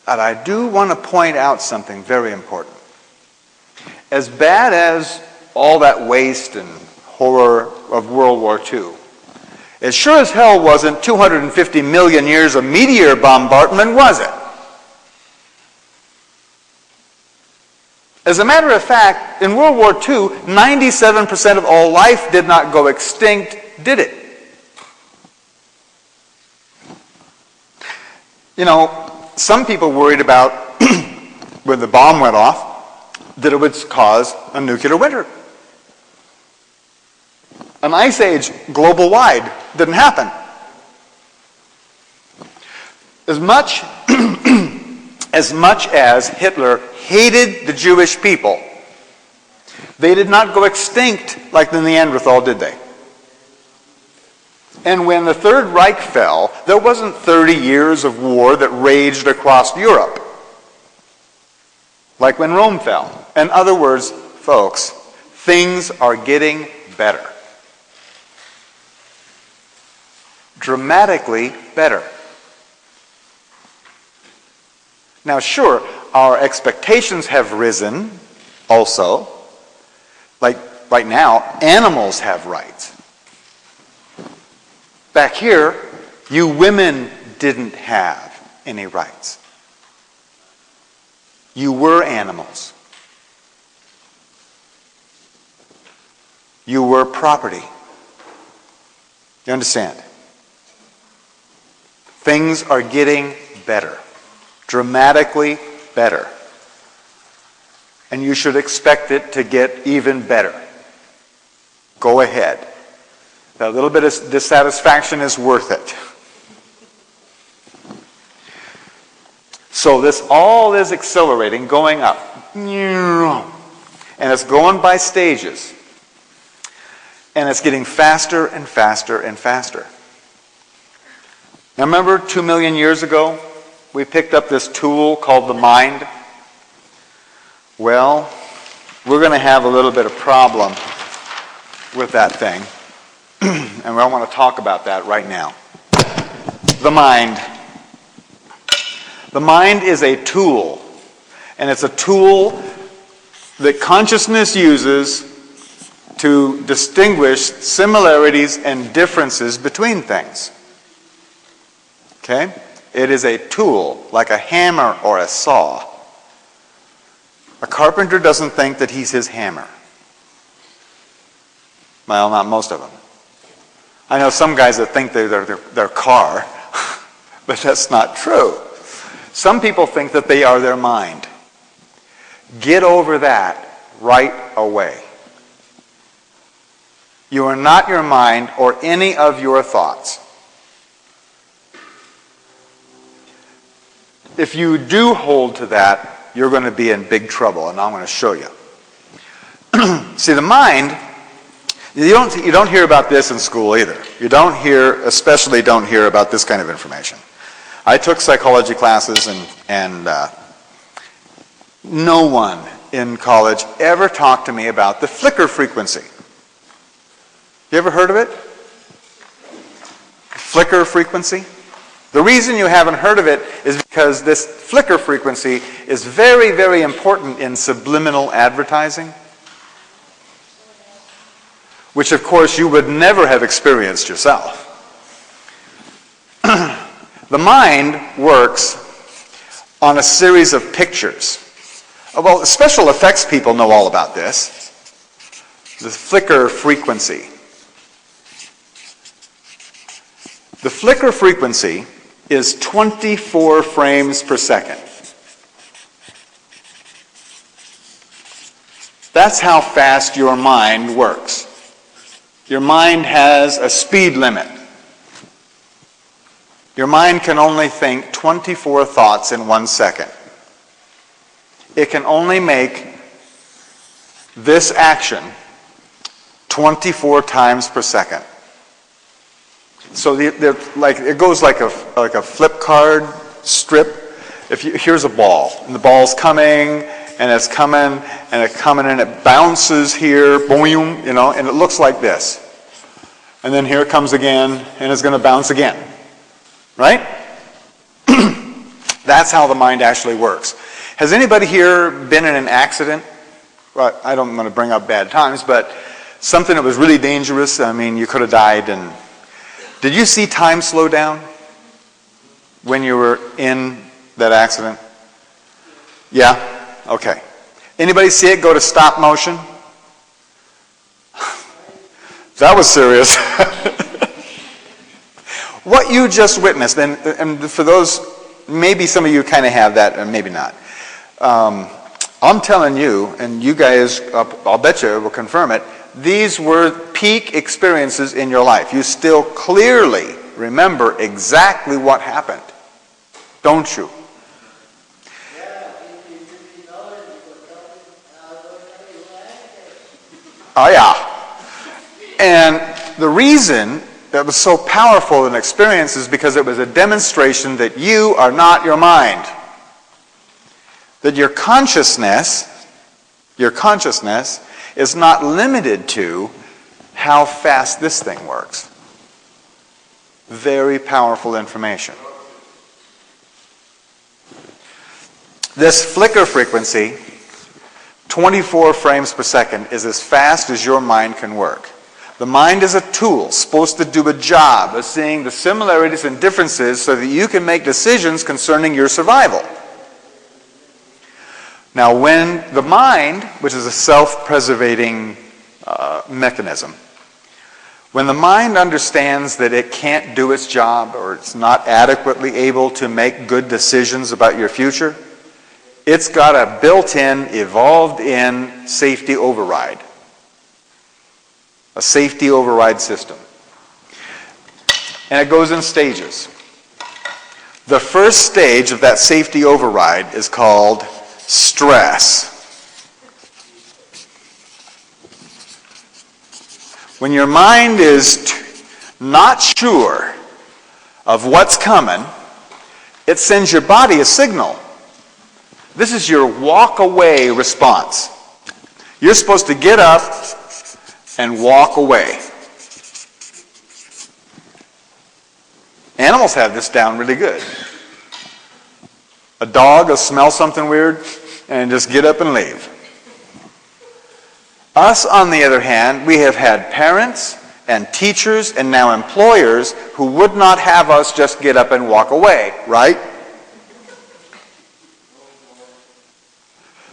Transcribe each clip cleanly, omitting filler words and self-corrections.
But I do want to point out something very important. As bad as all that waste and horror of World War II, it sure as hell wasn't 250 million years of meteor bombardment, was it? As a matter of fact, in World War II, 97% of all life did not go extinct, did it? You know, some people worried about, when the bomb went off, that it would cause a nuclear winter. An ice age global-wide didn't happen. As much as Hitler hated the Jewish people, they did not go extinct like the Neanderthal, did they? And when the Third Reich fell, there wasn't 30 years of war that raged across Europe, like when Rome fell. In other words, folks, things are getting better. Dramatically better. Now, sure, our expectations have risen also. Like right now, animals have rights. Back here, you women didn't have any rights. You were animals. You were property. You understand? Things are getting better. Dramatically better. And you should expect it to get even better. Go ahead. That little bit of dissatisfaction is worth it. So this all is accelerating, going up. And it's going by stages. And it's getting faster and faster and faster. Now remember 2 million years ago, we picked up this tool called the mind? Well, we're going to have a little bit of problem with that thing. And I want to talk about that right now. The mind. The mind is a tool. And it's a tool that consciousness uses to distinguish similarities and differences between things. Okay? It is a tool, like a hammer or a saw. A carpenter doesn't think that he's his hammer. Well, not most of them. I know some guys that think they're their car, but that's not true. Some people think that they are their mind. Get over that right away. You are not your mind or any of your thoughts. If you do hold to that, you're going to be in big trouble, and I'm going to show you. See, the mind, you don't hear about this in school either. Especially don't hear about this kind of information. I took psychology classes, and no one in college ever talked to me about the flicker frequency. You ever heard of it? Flicker frequency? The reason you haven't heard of it is because this flicker frequency is very, very important in subliminal advertising, which of course you would never have experienced yourself. The mind works on a series of pictures. Well, special effects people know all about this. The flicker frequency. The flicker frequency is 24 frames per second. That's how fast your mind works. Your mind has a speed limit. Your mind can only think 24 thoughts in 1 second. It can only make this action 24 times per second. So it goes like a flip card strip. Here's a ball, and the ball's coming, and it's coming, and it's coming, and it bounces here, boom, and it looks like this. And then here it comes again, and it's going to bounce again. Right? That's how the mind actually works. Has anybody here been in an accident? Well, I don't want to bring up bad times, but something that was really dangerous. I mean, you could have died. And did you see time slow down when you were in that accident? Yeah? Okay. Anybody see it go to stop motion? That was serious. What you just witnessed, and for those, maybe some of you kind of have that, and maybe not. I'm telling you, and you guys, I'll bet you will confirm it, these were peak experiences in your life. You still clearly remember exactly what happened, don't you? Oh yeah. And the reason that was so powerful an experience is because it was a demonstration that you are not your mind. That your consciousness is not limited to how fast this thing works. Very powerful information. This flicker frequency, 24 frames per second, is as fast as your mind can work. The mind is a tool supposed to do a job of seeing the similarities and differences so that you can make decisions concerning your survival. Now, when the mind, which is a self-preservating mechanism, when the mind understands that it can't do its job or it's not adequately able to make good decisions about your future, it's got a built-in, evolved-in safety override. A safety override system. And it goes in stages. The first stage of that safety override is called stress. When your mind is not sure of what's coming, it sends your body a signal. This is your walk away response. You're supposed to get up and walk away. Animals have this down really good. A dog will smell something weird and just get up and leave. Us, on the other hand, we have had parents and teachers and now employers who would not have us just get up and walk away, right?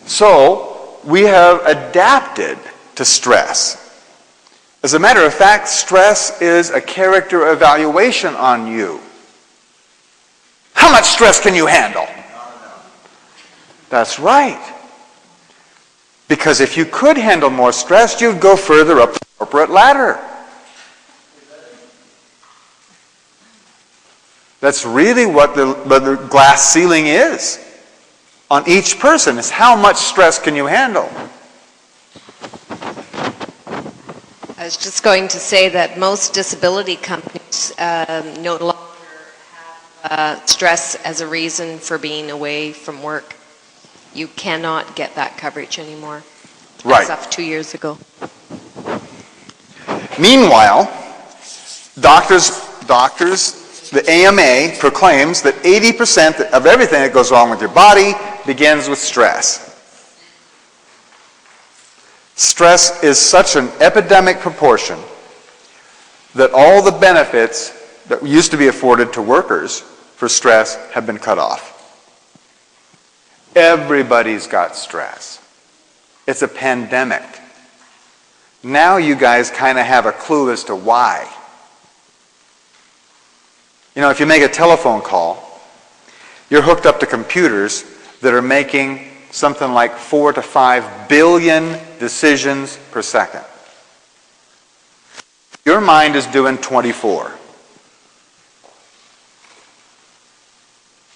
So, we have adapted to stress. As a matter of fact, stress is a character evaluation on you. How much stress can you handle? That's right. Because if you could handle more stress, you'd go further up the corporate ladder. That's really what the glass ceiling is on each person, is how much stress can you handle? I was just going to say that most disability companies no longer have stress as a reason for being away from work. You cannot get that coverage anymore. Right. As of 2 years ago. Meanwhile, doctors, the AMA proclaims that 80% of everything that goes wrong with your body begins with stress. Stress is such an epidemic proportion that all the benefits that used to be afforded to workers for stress have been cut off. Everybody's got stress. It's a pandemic. Now you guys kind of have a clue as to why. You know, if you make a telephone call, you're hooked up to computers that are making something like 4 to 5 billion decisions per second. Your mind is doing 24.